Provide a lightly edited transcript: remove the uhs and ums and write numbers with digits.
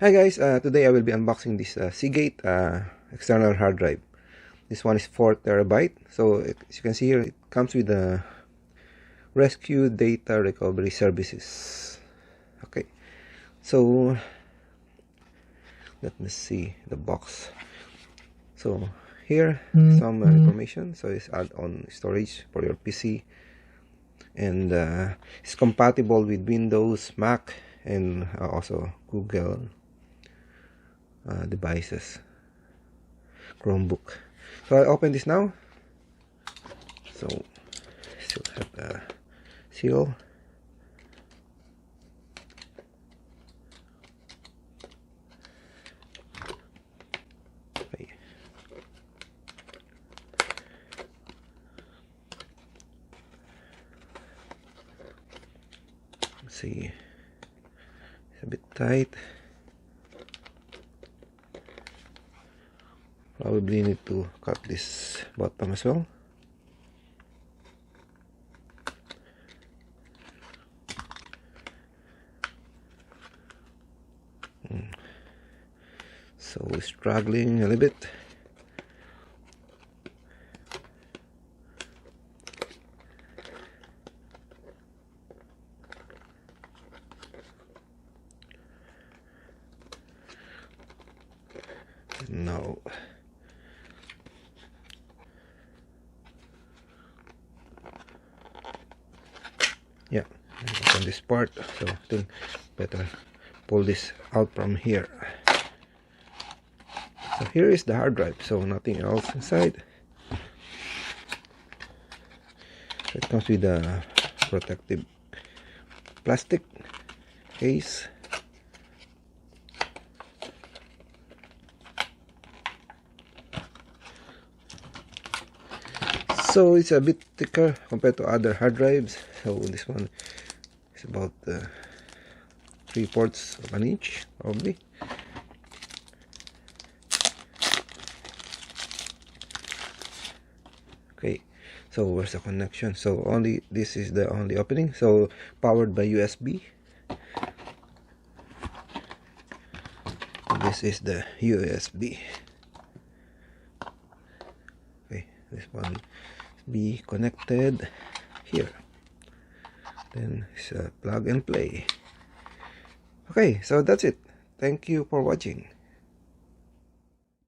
Hi guys, today I will be unboxing this Seagate external hard drive. This one is 4 terabyte. So as you can see here, it comes with the rescue data recovery services. Okay, so let me see the box. So here some information. So it's add-on storage for your PC, and it's compatible with Windows, Mac, and also Google devices, Chromebook. So I open this now. So still have a seal. Okay. Let's see, it's a bit tight. Probably need to cut this bottom as well. So we're struggling a little bit. No. Yeah, on this part, so I think better pull this out from here. So here is the hard drive, so nothing else inside. It comes with a protective plastic case. So it's a bit thicker compared to other hard drives. So this one is about 3/4 of an inch probably. Okay, so where's the connection? So only this is the only opening. So powered by USB. This is the USB. Okay, this one be connected here. Then it's a plug and play. Okay, so that's it. Thank you for watching.